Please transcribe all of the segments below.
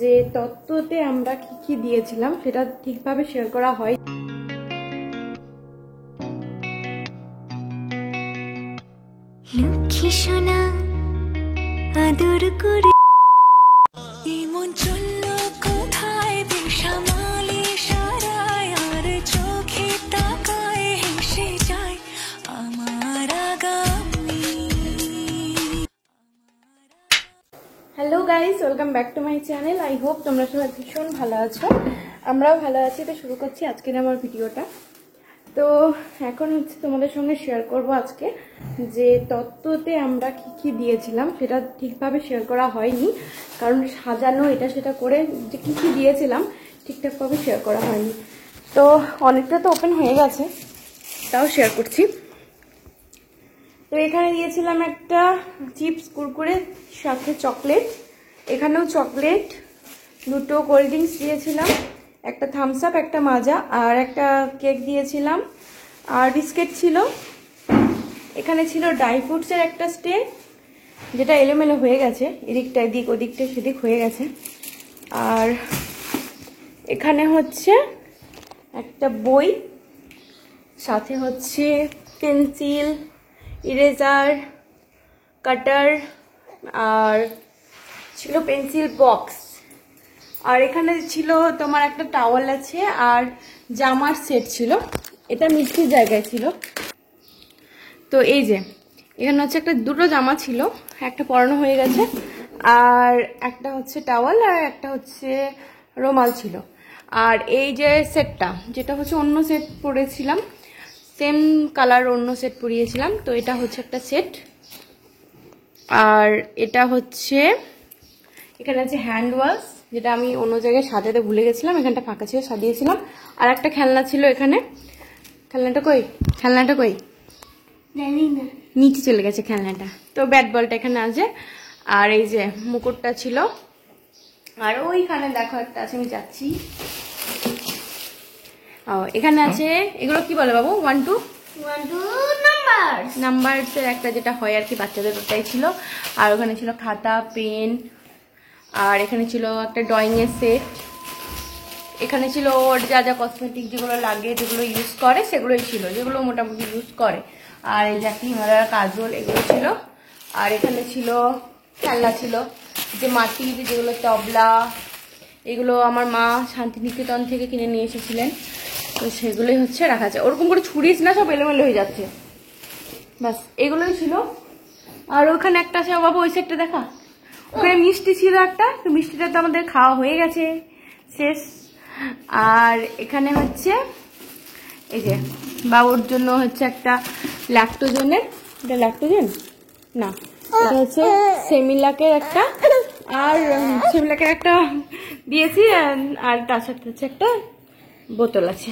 যে তত্ত্বতে আমরা কি কি দিয়েছিলাম সেটা ঠিকভাবে শেয়ার করা হয়। লক্ষ্মী সোনা আদর করে মন চলল কোথায় বেসামালি সারায় আর চোখে তাকায় হেসে যায় আমার আগামী। Hello guys, welcome back to my channel. I hope তোমরা সবাই ভীষণ ভালো আছো, আমরাও ভালো আছি। তো শুরু করছি আজকের আমার ভিডিওটা। তো এখন হচ্ছে তোমাদের সঙ্গে শেয়ার করব আজকে যে তত্ত্বতে আমরা কি কি দিয়েছিলাম সেটা ঠিকভাবে শেয়ার করা হয়নি, কারণ সাজানো এটা সেটা করে যে কি কি দিয়েছিলাম ঠিকঠাকভাবে শেয়ার করা হয়নি। তো অনেকটা তো ওপেন হয়ে গেছে, তাও শেয়ার করছি। তো এখানে দিয়েছিলাম একটা চিপস কুরকুরে, সাথে চকলেট, এখানেও চকলেট, দুটো কোল্ড ড্রিঙ্কস দিয়েছিলাম, একটা থামস আপ, একটা মাজা, আর একটা কেক দিয়েছিলাম, আর বিস্কিট ছিল। এখানে ছিল ড্রাই ফ্রুটসের একটা স্টে, যেটা এলোমেলো হয়ে গেছে, এদিকটা এদিক ওদিকটা সেদিক হয়ে গেছে। আর এখানে হচ্ছে একটা বই, সাথে হচ্ছে পেন্সিল, ইরেজার, কাটার, আর ছিল পেন্সিল বক্স। আর এখানে ছিল তোমার একটা টাওয়াল আছে আর জামার সেট ছিল, এটা মিষ্টির জায়গায় ছিল। তো এই যে এখানে হচ্ছে একটা দুটো জামা ছিল, একটা পরানো হয়ে গেছে, আর একটা হচ্ছে টাওয়াল, আর একটা হচ্ছে রুমাল ছিল। আর এই যে সেটটা, যেটা হচ্ছে অন্য সেট পরেছিলাম, সেম কালার অন্য সেট পরিয়েছিলাম, তো এটা হচ্ছে একটা সেট। আর এটা হচ্ছে এখানে আছে হ্যান্ড ওয়াশ, যেটা আমি অন্য জায়গায় সাজাতে ভুলে গেছিলাম, এখানটা ফাঁকা ছিল সাজিয়েছিলাম। আর একটা খেলনা ছিল এখানে, খেলনাটা কই, খেলনাটা কই, নিচে চলে গেছে খেলনাটা। তো ব্যাট বলটা এখানে আছে। আর এই যে মুকুটটা ছিল, আর ওইখানে দেখো একটা আছে, আমি যাচ্ছি। ও এখানে আছে, এগুলো কি বলে বাবু? 1 2 নাম্বারসের একটা যেটা হয় আর কি বাচ্চাদের, ওটাই ছিল। আর ওখানে ছিল খাতা, পেন, আর এখানে ছিল একটা ড্রয়িং এর সেট। এখানে ছিল ওর যা যা কসমেটিক যেগুলো লাগে, যেগুলো ইউজ করে সেগুলোই ছিল, যেগুলো মোটামুটি ইউজ করে। আর এই যে হিমালয়ার কাজল, এগুলো ছিল। আর এখানে ছিল খেলনা ছিল, যে মাটির যেগুলো তবলা, এগুলো আমার মা শান্তিনিকেতন থেকে কিনে নিয়ে এসেছিলেন, তো সেগুলোই হচ্ছে রাখা আছে। ওরকম করে ছুড়িস না, সব এলোমেলো হয়ে যাচ্ছে, বাস এগুলোই ছিল। আর ওখানে একটা আছে বাবু, ওই সাইডটা দেখা, ওখানে মিষ্টি ছিল একটা, তো মিষ্টিটা তো আমাদের খাওয়া হয়ে গেছে, শেষ। আর এখানে হচ্ছে এই যে বাবুর জন্য হচ্ছে একটা ল্যাক্টোজেনের, এটা ল্যাক্টোজেন না, এটা হচ্ছে সেমিলাকের একটা, আর সেমিলাকের একটা দিয়েছি, আর তার সাথে হচ্ছে একটা বোতল আছে।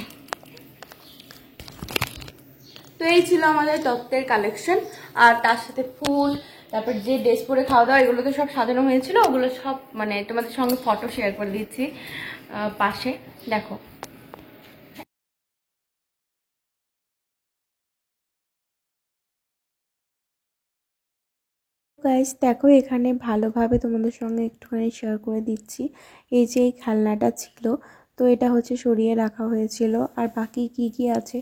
তো এই ছিল আমাদের তত্ত্বের কালেকশন। আর তার সাথে ফুল, তারপর যে ড্রেস পরে খাওয়া দাওয়া, এগুলো তো সব সাজানো হয়েছিল, ওগুলো সব মানে তোমাদের সঙ্গে ফটো শেয়ার করে দিচ্ছি পাশে, দেখো। গাইস দেখো, এখানে ভালোভাবে তোমাদের সঙ্গে একটুখানি শেয়ার করে দিচ্ছি। এই যে এই খেলনাটা ছিল, তো এটা হচ্ছে সরিয়ে রাখা হয়েছিল, আর বাকি কি কি আছে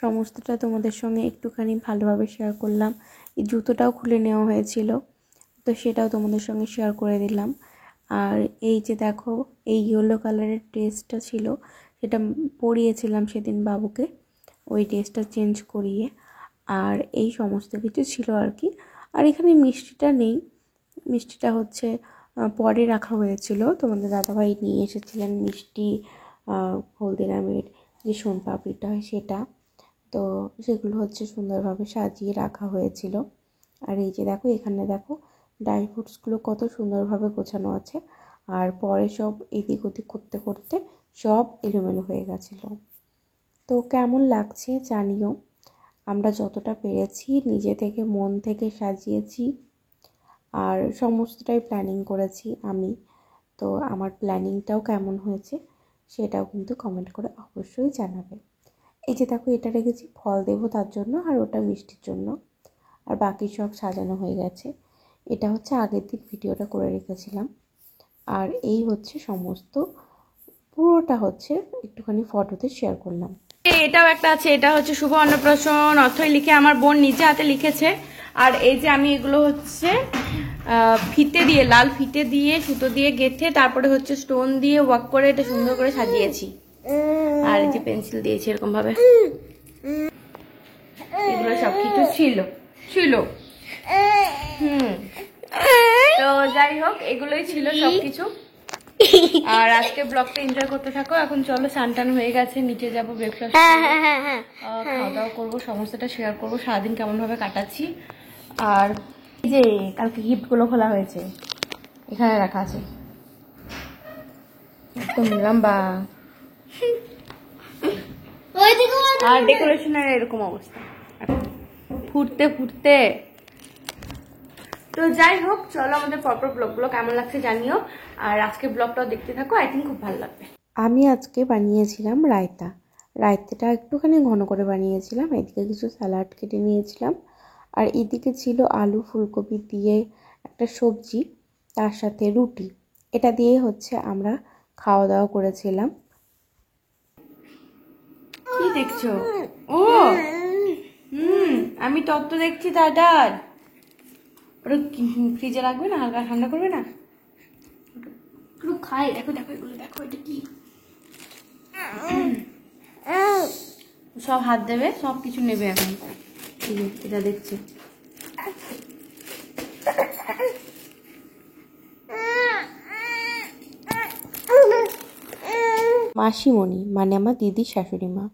সমস্তটা তোমাদের সঙ্গে একটুখানি ভালোভাবে শেয়ার করলাম। এই জুতোটাও খুলে নেওয়া হয়েছিল, তো সেটাও তোমাদের সঙ্গে শেয়ার করে দিলাম। আর এই যে দেখো, এই ইয়েলো কালারের ড্রেসটা ছিল, সেটা পরিয়েছিলাম সেদিন বাবুকে, ওই ড্রেসটা চেঞ্জ করিয়ে। আর এই সমস্ত কিছু ছিল আর কি। আর এখানে মিষ্টিটা নেই, মিষ্টিটা হচ্ছে পরে রাখা হয়েছিল, তোমাদের দাদাভাই নিয়ে এসেছিলেন মিষ্টি, হলদিরামের যে সোনপাপড়িটা হয় সেটা, তো সেগুলো হচ্ছে সুন্দরভাবে সাজিয়ে রাখা হয়েছিল। আর এই যে দেখো, এখানে দেখো ড্রাই ফ্রুটসগুলো কত সুন্দরভাবে গোছানো আছে, আর পরে সব এদিক ওদিক করতে করতে সব এলোমেলো হয়ে গেছিলো। তো কেমন লাগছে জানিও। আমরা যতটা পেরেছি নিজে থেকে মন থেকে সাজিয়েছি, আর সমস্তটাই প্ল্যানিং করেছি আমি। তো আমার প্ল্যানিংটাও কেমন হয়েছে সেটাও কিন্তু কমেন্ট করে অবশ্যই জানাবে। এই যে দেখো, এটা রেখেছি ফল দেবো তার জন্য, আর ওটা মিষ্টির জন্য, আর বাকি সব সাজানো হয়ে গেছে। এটা হচ্ছে আগের দিন ভিডিওটা করে রেখেছিলাম। আর এই হচ্ছে সমস্ত, পুরোটা হচ্ছে একটুখানি ফটোতে শেয়ার করলাম। এটাও একটা আছে, এটা হচ্ছে শুভ অন্নপ্রাশন অর্থই লিখে আমার বোন নিজে হাতে লিখেছে। আর এই যে আমি এগুলো হচ্ছে ফিতে দিয়ে, লাল ফিতে দিয়ে সুতো দিয়ে গেঁথে তারপরে হচ্ছে স্টোন দিয়ে ওয়ার্ক করে এটা সুন্দর করে সাজিয়েছি। আর এই যে পেন্সিল দিয়েছি এরকম ভাবে। এগুলো সবকিছু ছিল ছিল তো যাই হোক এগুলোই ছিল সবকিছু। আর আজকে ব্লগটা এনজয় করতে থাকো। এখন চলো, স্নান হয়ে গেছে, নিচে যাবো, ব্রেকফাস্ট খাওয়া দাওয়া করবো, সমস্তটা শেয়ার করবো সারাদিন কেমন ভাবে কাটাচ্ছি। আর এই যে কালকে গিফট গুলো খোলা হয়েছে, এখানে রাখা আছে একদম লম্বা। আর ডেকোরেশনের এরকম অবস্থা ফুটতে ফুটতে। তো যাই হোক চলো, আমাদের পরপর ব্লগগুলো কেমন লাগছে জানিও। আর আজকের ব্লগটাও দেখতে থাকো, আই থিঙ্ক খুব ভালো লাগবে। আমি আজকে বানিয়েছিলাম রায়তা। রায়তাটা একটুখানি ঘন করে বানিয়েছিলাম। এদিকে কিছু স্যালাড কেটে নিয়েছিলাম, আর এদিকে ছিল আলু ফুলকপি দিয়ে একটা সবজি, তার সাথে রুটি। এটা দিয়ে হচ্ছে আমরা খাওয়া দাওয়া করেছিলাম। কি দেখছো? ও আমি তত্ত্ব দেখছি দাদার। ওটা ফ্রিজে রাখবে না, হালকা ঠান্ডা করবে না? খাই, দেখো দেখো এগুলো, দেখো এটা কি, সব হাত দেবে, সব কিছু নেবে এখন। এটা দেখছে। মাসিমণি মানে আমার দিদির শাশুড়ি মা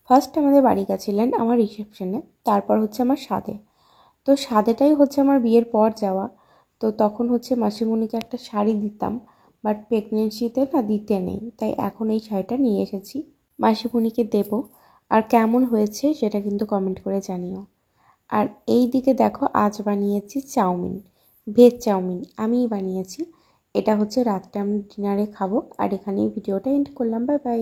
ফার্স্ট আমাদের বাড়ি গেছিলেন আমার রিসেপশনে, তারপর হচ্ছে আমার সাধে। তো সাধেটাই হচ্ছে আমার বিয়ের পর যাওয়া। তো তখন হচ্ছে মাসিমণিকে একটা শাড়ি দিতাম, বাট প্রেগনেন্সিতে না দিতে নেই, তাই এখন এই শাড়িটা নিয়ে এসেছি, মাসিমণিকে দেব। আর কেমন হয়েছে সেটা কিন্তু কমেন্ট করে জানিও। আর এই দিকে দেখো, আজ বানিয়েছি চাউমিন, ভেজ চাউমিন আমিই বানিয়েছি। এটা হচ্ছে রাত্রে আমি ডিনারে খাবো। আর এখানেই ভিডিওটা এন্ড করলাম, বাই বাই।